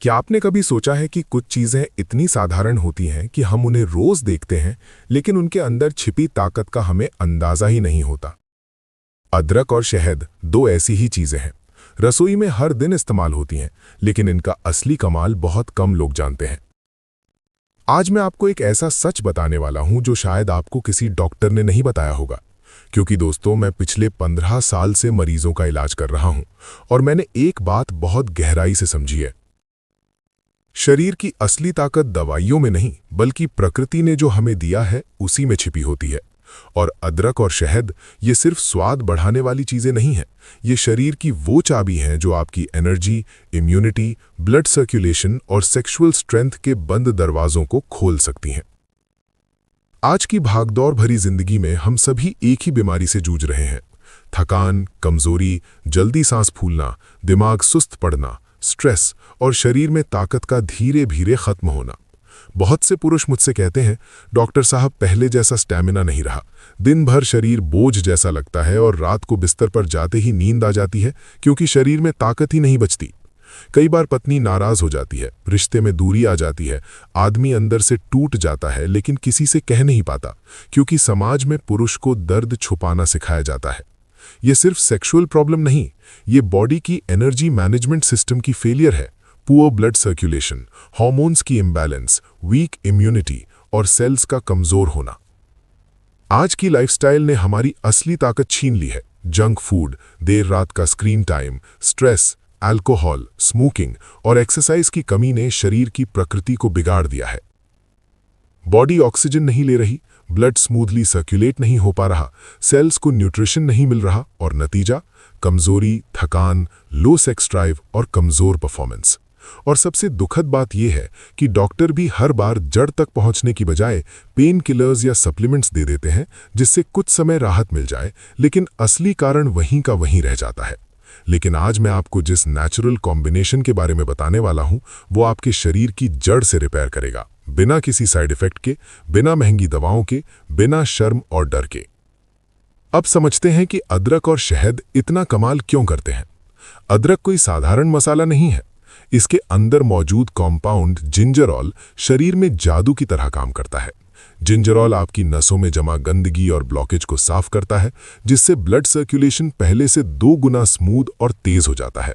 क्या आपने कभी सोचा है कि कुछ चीज़ें इतनी साधारण होती हैं कि हम उन्हें रोज़ देखते हैं, लेकिन उनके अंदर छिपी ताकत का हमें अंदाज़ा ही नहीं होता। अदरक और शहद दो ऐसी ही चीज़ें हैं। रसोई में हर दिन इस्तेमाल होती हैं, लेकिन इनका असली कमाल बहुत कम लोग जानते हैं। आज मैं आपको एक ऐसा सच बताने वाला हूं जो शायद आपको किसी डॉक्टर ने नहीं बताया होगा। क्योंकि दोस्तों, मैं पिछले 15 साल से मरीजों का इलाज कर रहा हूं और मैंने एक बात बहुत गहराई से समझी है। शरीर की असली ताकत दवाइयों में नहीं, बल्कि प्रकृति ने जो हमें दिया है उसी में छिपी होती है। और अदरक और शहद ये सिर्फ स्वाद बढ़ाने वाली चीजें नहीं हैं, ये शरीर की वो चाबी हैं जो आपकी एनर्जी, इम्यूनिटी, ब्लड सर्कुलेशन और सेक्सुअल स्ट्रेंथ के बंद दरवाजों को खोल सकती हैं। आज की भागदौड़ भरी जिंदगी में हम सभी एक ही बीमारी से जूझ रहे हैं। थकान, कमजोरी, जल्दी सांस फूलना, दिमाग सुस्त पड़ना, स्ट्रेस और शरीर में ताकत का धीरे धीरे खत्म होना। बहुत से पुरुष मुझसे कहते हैं, डॉक्टर साहब, पहले जैसा स्टैमिना नहीं रहा। दिन भर शरीर बोझ जैसा लगता है और रात को बिस्तर पर जाते ही नींद आ जाती है, क्योंकि शरीर में ताकत ही नहीं बचती। कई बार पत्नी नाराज हो जाती है, रिश्ते में दूरी आ जाती है, आदमी अंदर से टूट जाता है, लेकिन किसी से कह नहीं पाता, क्योंकि समाज में पुरुष को दर्द छुपाना सिखाया जाता है। ये सिर्फ सेक्सुअल प्रॉब्लम नहीं, ये बॉडी की एनर्जी मैनेजमेंट सिस्टम की फेलियर है। पुअर ब्लड सर्कुलेशन, हार्मोन्स की इम्बैलेंस, वीक इम्यूनिटी और सेल्स का कमजोर होना। आज की लाइफस्टाइल ने हमारी असली ताकत छीन ली है। जंक फूड, देर रात का screen time, stress, alcohol, smoking और एक्सरसाइज की कमी ने शरीर की प्रकृति को बिगाड़ दिया है। बॉडी ऑक्सीजन नहीं ले रही, ब्लड स्मूथली सर्कुलेट नहीं हो पा रहा, सेल्स को न्यूट्रिशन नहीं मिल रहा और नतीजा कमजोरी, थकान, लो सेक्स ड्राइव और कमजोर परफॉर्मेंस। और सबसे दुखद बात यह है कि डॉक्टर भी हर बार जड़ तक पहुंचने की बजाय पेन किलर्स या सप्लीमेंट्स दे देते हैं, जिससे कुछ समय राहत मिल जाए, लेकिन असली कारण वहीं का वहीं रह जाता है। लेकिन आज मैं आपको जिस नेचुरल कॉम्बिनेशन के बारे में बताने वाला हूं, वो आपके शरीर की जड़ से रिपेयर करेगा, बिना किसी साइड इफेक्ट के, बिना महंगी दवाओं के, बिना शर्म और डर के। अब समझते हैं कि अदरक और शहद इतना कमाल क्यों करते हैं। अदरक कोई साधारण मसाला नहीं है। इसके अंदर मौजूद कॉम्पाउंड जिंजरॉल शरीर में जादू की तरह काम करता है। जिंजरॉल आपकी नसों में जमा गंदगी और ब्लॉकेज को साफ करता है, जिससे ब्लड सर्कुलेशन पहले से 2 गुना स्मूथ और तेज हो जाता है।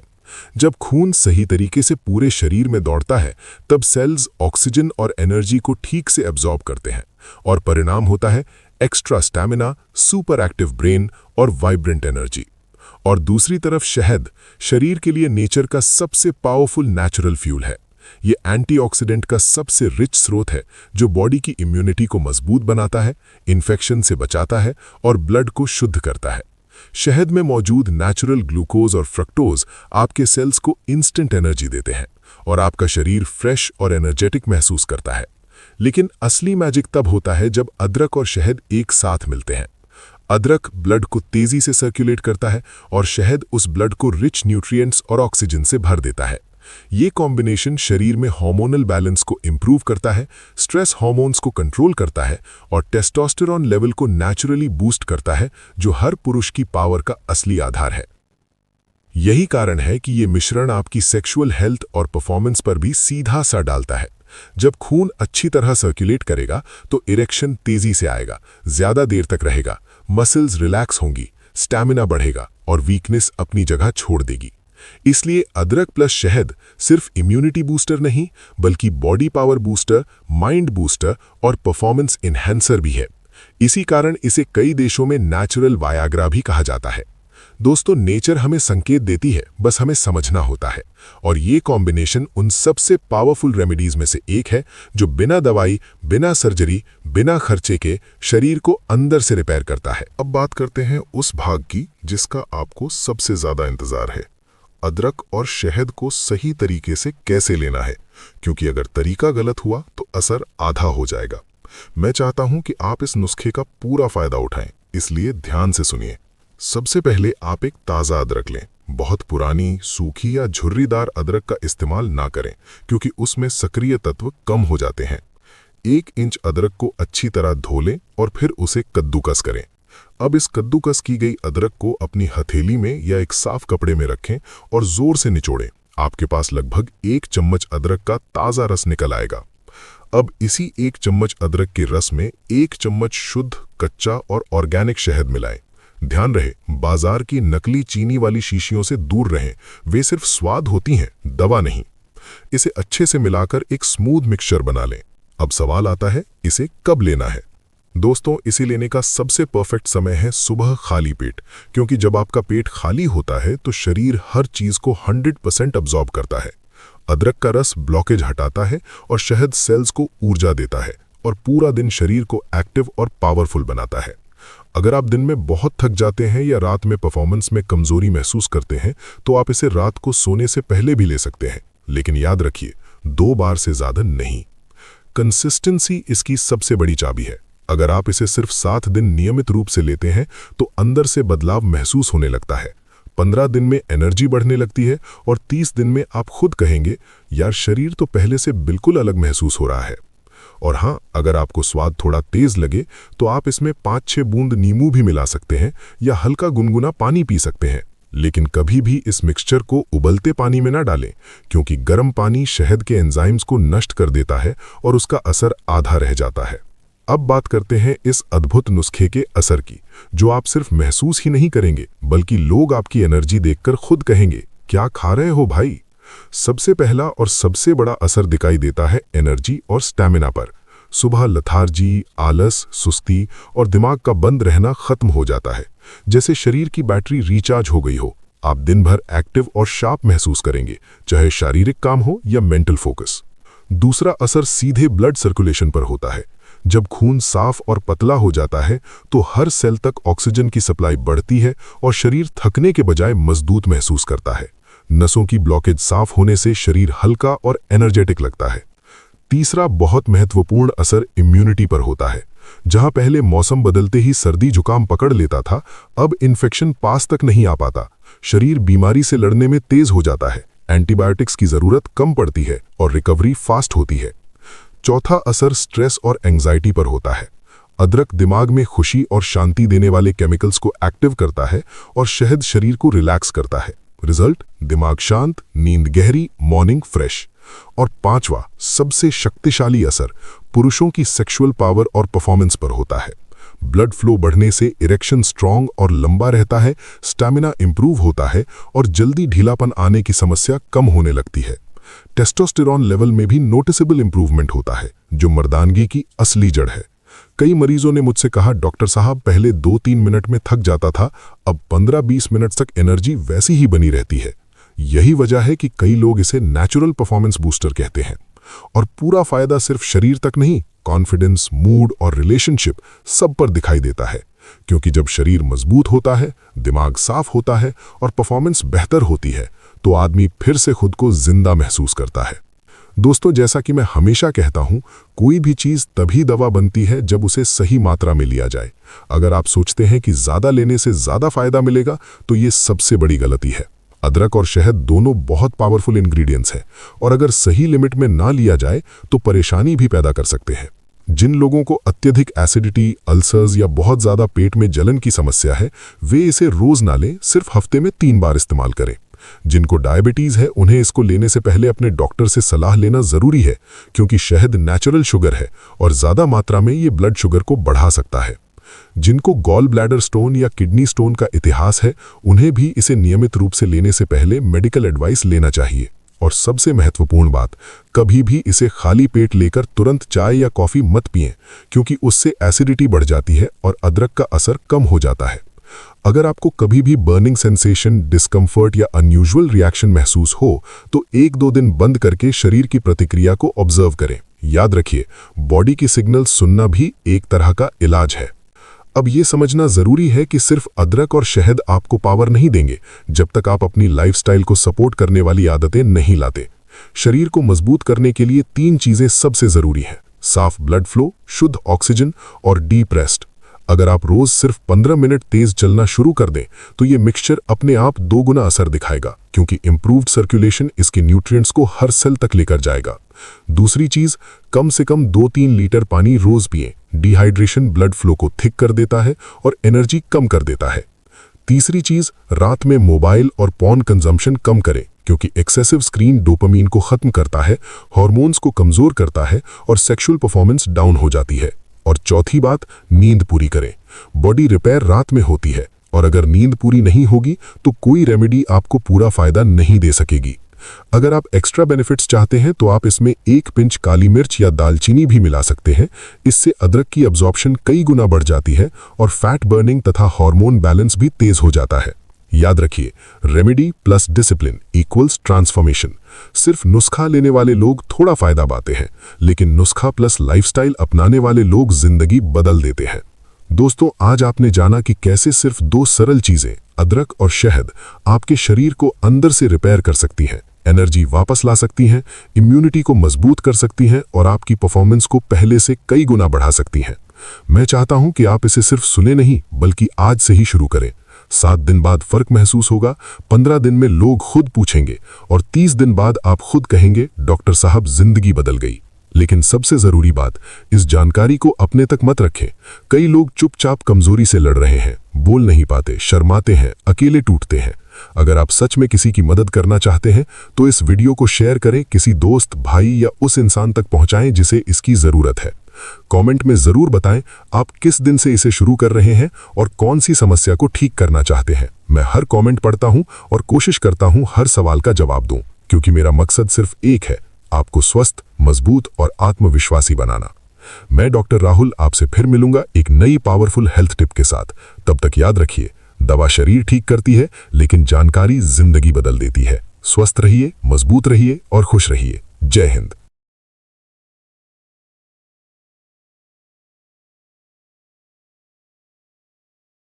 जब खून सही तरीके से पूरे शरीर में दौड़ता है, तब सेल्स ऑक्सीजन और एनर्जी को ठीक से एब्जॉर्ब करते हैं और परिणाम होता है extra stamina, super active brain और वाइब्रेंट एनर्जी। और दूसरी तरफ शहद शरीर के लिए नेचर का सबसे पावरफुल नेचुरल फ्यूल है। ये एंटीऑक्सीडेंट का सबसे रिच स्रोत है, जो बॉडी की इम्यूनिटी को मजबूत बनाता है, इन्फेक्शन से बचाता है और ब्लड को शुद्ध करता है। शहद में मौजूद नेचुरल ग्लूकोज और फ्रक्टोज आपके सेल्स को इंस्टेंट एनर्जी देते हैं और आपका शरीर फ्रेश और एनर्जेटिक महसूस करता है। लेकिन असली मैजिक तब होता है जब अदरक और शहद एक साथ मिलते हैं। अदरक ब्लड को तेजी से सर्कुलेट करता है और शहद उस ब्लड को रिच न्यूट्रिएंट्स और ऑक्सीजन से भर देता है। ये कॉम्बिनेशन शरीर में हार्मोनल बैलेंस को इंप्रूव करता है, स्ट्रेस हार्मोन्स को कंट्रोल करता है और टेस्टोस्टेरोन लेवल को नेचुरली बूस्ट करता है, जो हर पुरुष की पावर का असली आधार है। यही कारण है कि ये मिश्रण आपकी सेक्सुअल हेल्थ और परफॉर्मेंस पर भी सीधा असर डालता है। जब खून अच्छी तरह सर्कुलेट करेगा तो इरेक्शन तेजी से आएगा, ज्यादा देर तक रहेगा, मसल्स रिलैक्स होंगी, स्टैमिना बढ़ेगा और वीकनेस अपनी जगह छोड़ देगी। इसलिए अदरक प्लस शहद सिर्फ इम्यूनिटी बूस्टर नहीं, बल्कि body power booster, mind booster और परफॉर्मेंस इन्हेंसर भी है। इसी कारण इसे कई देशों में नेचुरल वायाग्रा भी कहा जाता है। दोस्तों, नेचर हमें संकेत देती है, बस हमें समझना होता है। और ये कॉम्बिनेशन उन सबसे पावरफुल रेमेडीज में से एक है, जो बिना दवाई, बिना सर्जरी, बिना खर्चे के शरीर को अंदर से रिपेयर करता है। अब बात करते हैं उस भाग की जिसका आपको सबसे ज्यादा इंतजार है। अदरक और शहद को सही तरीके से कैसे लेना है, क्योंकि अगर तरीका गलत हुआ तो असर आधा हो जाएगा। मैं चाहता हूं कि आप इस नुस्खे का पूरा फायदा उठाएं, इसलिए ध्यान से सुनिए। सबसे पहले आप एक ताज़ा अदरक लें। बहुत पुरानी, सूखी या झुर्रीदार अदरक का इस्तेमाल ना करें, क्योंकि उसमें सक्रिय तत्व कम हो जाते हैं। 1 इंच अदरक को अच्छी तरह धो लें और फिर उसे कद्दूकस करें। अब इस कद्दूकस की गई अदरक को अपनी हथेली में या एक साफ कपड़े में रखें और जोर से निचोड़ें। आपके पास लगभग 1 चम्मच अदरक का ताज़ा रस निकल आएगा। अब इसी 1 चम्मच अदरक के रस में 1 चम्मच शुद्ध, कच्चा और ऑर्गेनिक शहद मिलाएं। ध्यान रहे, बाजार की नकली चीनी वाली शीशियों से दूर रहें, वे सिर्फ स्वाद होती हैं, दवा नहीं। इसे अच्छे से मिलाकर एक स्मूथ मिक्सचर बना लें। अब सवाल आता है, इसे कब लेना है? दोस्तों, इसे लेने का सबसे परफेक्ट समय है सुबह खाली पेट, क्योंकि जब आपका पेट खाली होता है तो शरीर हर चीज को 100% अब्जॉर्ब करता है। अदरक का रस ब्लॉकेज हटाता है और शहद सेल्स को ऊर्जा देता है और पूरा दिन शरीर को एक्टिव और पावरफुल बनाता है। अगर आप दिन में बहुत थक जाते हैं या रात में परफॉर्मेंस में कमजोरी महसूस करते हैं तो आप इसे रात को सोने से पहले भी ले सकते हैं, लेकिन याद रखिए, 2 बार से ज्यादा नहीं। कंसिस्टेंसी इसकी सबसे बड़ी चाबी है। अगर आप इसे सिर्फ 7 दिन नियमित रूप से लेते हैं तो अंदर से बदलाव महसूस होने लगता है। 15 दिन में एनर्जी बढ़ने लगती है और 30 दिन में आप खुद कहेंगे, यार शरीर तो पहले से बिल्कुल अलग महसूस हो रहा है। और हाँ, अगर आपको स्वाद थोड़ा तेज लगे तो आप इसमें 5-6 बूंद नींबू भी मिला सकते हैं या हल्का गुनगुना पानी पी सकते हैं। लेकिन कभी भी इस मिक्सचर को उबलते पानी में ना डालें, क्योंकि गर्म पानी शहद के एंजाइम्स को नष्ट कर देता है और उसका असर आधा रह जाता है। अब बात करते हैं इस अद्भुत नुस्खे के असर की, जो आप सिर्फ महसूस ही नहीं करेंगे बल्कि लोग आपकी एनर्जी देखकर खुद कहेंगे, क्या खा रहे हो भाई। सबसे पहला और सबसे बड़ा असर दिखाई देता है एनर्जी और स्टैमिना पर। सुबह लथार्जी, आलस, सुस्ती और दिमाग का बंद रहना खत्म हो जाता है, जैसे शरीर की बैटरी रिचार्ज हो गई हो। आप दिन भर एक्टिव और शार्प महसूस करेंगे, चाहे शारीरिक काम हो या मेंटल फोकस। दूसरा असर सीधे ब्लड सर्कुलेशन पर होता है। जब खून साफ और पतला हो जाता है तो हर सेल तक ऑक्सीजन की सप्लाई बढ़ती है और शरीर थकने के बजाय मजबूत महसूस करता है। नसों की ब्लॉकेज साफ होने से शरीर हल्का और एनर्जेटिक लगता है। तीसरा बहुत महत्वपूर्ण असर इम्यूनिटी पर होता है। जहां पहले मौसम बदलते ही सर्दी जुकाम पकड़ लेता था, अब इन्फेक्शन पास तक नहीं आ पाता। शरीर बीमारी से लड़ने में तेज हो जाता है, एंटीबायोटिक्स की जरूरत कम पड़ती है और रिकवरी फास्ट होती है। चौथा असर स्ट्रेस और एंजाइटी पर होता है। अदरक दिमाग में खुशी और शांति देने वाले केमिकल्स को एक्टिव करता है और शहद शरीर को रिलैक्स करता है। रिजल्ट, दिमाग शांत, नींद गहरी, मॉर्निंग फ्रेश। और पांचवा सबसे शक्तिशाली असर पुरुषों की सेक्सुअल पावर और परफॉर्मेंस पर होता है। ब्लड फ्लो बढ़ने से इरेक्शन स्ट्रांग और लंबा रहता है, स्टैमिना इंप्रूव होता है और जल्दी ढीलापन आने की समस्या कम होने लगती है। टेस्टोस्टेरॉन लेवल में भी नोटिसेबल इंप्रूवमेंट होता है, जो मर्दानगी की असली जड़ है। कई मरीजों ने मुझसे कहा, डॉक्टर साहब पहले 2-3 मिनट में थक जाता था, अब 15-20 मिनट तक एनर्जी वैसी ही बनी रहती है। यही वजह है कि कई लोग इसे नेचुरल परफॉर्मेंस बूस्टर कहते हैं। और पूरा फायदा सिर्फ शरीर तक नहीं, कॉन्फिडेंस, मूड और रिलेशनशिप सब पर दिखाई देता है। क्योंकि जब शरीर मजबूत होता है, दिमाग साफ होता है और परफॉर्मेंस बेहतर होती है, तो आदमी फिर से खुद को जिंदा महसूस करता है। दोस्तों, जैसा कि मैं हमेशा कहता हूं, कोई भी चीज तभी दवा बनती है जब उसे सही मात्रा में लिया जाए। अगर आप सोचते हैं कि ज्यादा लेने से ज्यादा फायदा मिलेगा, तो ये सबसे बड़ी गलती है। अदरक और शहद दोनों बहुत पावरफुल इंग्रेडिएंट्स हैं और अगर सही लिमिट में ना लिया जाए तो परेशानी भी पैदा कर सकते हैं। जिन लोगों को अत्यधिक एसिडिटी, अल्सर्स या बहुत ज्यादा पेट में जलन की समस्या है, वे इसे रोज ना लें, सिर्फ हफ्ते में 3 बार इस्तेमाल करें। जिनको डायबिटीज है, उन्हें इसको लेने से पहले अपने डॉक्टर से सलाह लेना जरूरी है, क्योंकि शहद नेचुरल शुगर है और ज्यादा मात्रा में ये ब्लड शुगर को बढ़ा सकता है। जिनको गॉल ब्लैडर स्टोन या किडनी स्टोन का इतिहास है, उन्हें भी इसे नियमित रूप से लेने से पहले मेडिकल एडवाइस लेना चाहिए। और सबसे महत्वपूर्ण बात, कभी भी इसे खाली पेट लेकर तुरंत चाय या कॉफी मत पिएं, क्योंकि उससे एसिडिटी बढ़ जाती है और अदरक का असर कम हो जाता है। अगर आपको कभी भी बर्निंग सेंसेशन, डिस्कम्फर्ट या अनयूजुअल रिएक्शन महसूस हो, तो 1-2 दिन बंद करके शरीर की प्रतिक्रिया को ऑब्जर्व करें। याद रखिए, बॉडी की सिग्नल सुनना भी एक तरह का इलाज है। अब ये समझना जरूरी है कि सिर्फ अदरक और शहद आपको पावर नहीं देंगे जब तक आप अपनी लाइफस्टाइल को सपोर्ट करने वाली आदतें नहीं लाते। शरीर को मजबूत करने के लिए 3 चीजें सबसे जरूरी हैं: साफ ब्लड फ्लो, शुद्ध ऑक्सीजन और डीप रेस्ट। अगर आप रोज सिर्फ 15 मिनट तेज चलना शुरू कर दें, तो ये मिक्सचर अपने आप 2 गुना असर दिखाएगा, क्योंकि इंप्रूव्ड सर्कुलेशन इसके न्यूट्रिएंट्स को हर सेल तक लेकर जाएगा। दूसरी चीज, कम से कम 2-3 लीटर पानी रोज पिएं। डिहाइड्रेशन ब्लड फ्लो को थिक कर देता है और एनर्जी कम कर देता है। तीसरी चीज, रात में मोबाइल और पॉर्न कंजम्पशन कम करें, क्योंकि एक्सेसिव स्क्रीन डोपामीन को खत्म करता है, हार्मोन्स को कमजोर करता है और सेक्सुअल परफॉर्मेंस डाउन हो जाती है। और चौथी बात, नींद पूरी करें। बॉडी रिपेयर रात में होती है और अगर नींद पूरी नहीं होगी तो कोई रेमेडी आपको पूरा फायदा नहीं दे सकेगी। अगर आप एक्स्ट्रा बेनिफिट्स चाहते हैं तो आप इसमें 1 पिंच काली मिर्च या दालचीनी भी मिला सकते हैं। इससे अदरक की अब्जॉर्प्शन कई गुना बढ़ जाती है और फैट बर्निंग तथा हार्मोन बैलेंस भी तेज हो जाता है। याद रखिए, remedy plus discipline equals transformation. सिर्फ नुस्खा लेने वाले लोग थोड़ा फायदा पाते हैं, लेकिन नुस्खा प्लस लाइफस्टाइल अपनाने वाले लोग जिंदगी बदल देते हैं। दोस्तों, आज आपने जाना कि कैसे सिर्फ 2 सरल चीजें, अदरक और शहद, आपके शरीर को अंदर से रिपेयर कर सकती हैं, एनर्जी वापस ला सकती हैं, इम्यूनिटी को मजबूत कर सकती हैं और आपकी परफॉर्मेंस को पहले से कई गुना बढ़ा सकती हैं। मैं चाहता हूं कि आप इसे सिर्फ सुने नहीं बल्कि आज से ही शुरू करें। 7 दिन बाद फर्क महसूस होगा, 15 दिन में लोग खुद पूछेंगे और 30 दिन बाद आप खुद कहेंगे, डॉक्टर साहब जिंदगी बदल गई। लेकिन सबसे जरूरी बात, इस जानकारी को अपने तक मत रखें। कई लोग चुपचाप कमजोरी से लड़ रहे हैं, बोल नहीं पाते, शर्माते हैं, अकेले टूटते हैं। अगर आप सच में किसी की मदद करना चाहते हैं तो इस वीडियो को शेयर करें, किसी दोस्त, भाई या उस इंसान तक पहुंचाएं जिसे इसकी जरूरत है। कमेंट में जरूर बताएं आप किस दिन से इसे शुरू कर रहे हैं और कौन सी समस्या को ठीक करना चाहते हैं। मैं हर कमेंट पढ़ता हूं और कोशिश करता हूं हर सवाल का जवाब दूं, क्योंकि मेरा मकसद सिर्फ एक है, आपको स्वस्थ, मजबूत और आत्मविश्वासी बनाना। मैं डॉक्टर राहुल आपसे फिर मिलूंगा एक नई पावरफुल हेल्थ टिप के साथ। तब तक याद रखिए, दवा शरीर ठीक करती है लेकिन जानकारी जिंदगी बदल देती है। स्वस्थ रहिए, मजबूत रहिए और खुश रहिए। जय हिंद।